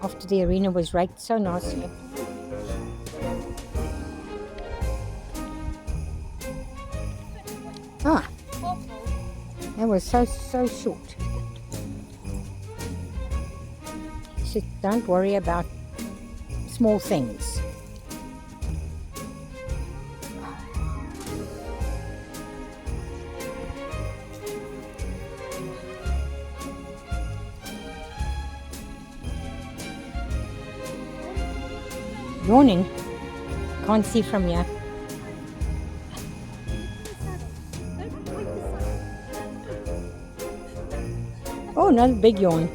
after the arena was raked so nicely. Ah, that was so short. So don't worry about small things. Yawning. Can't see from here. Oh, another big yawn.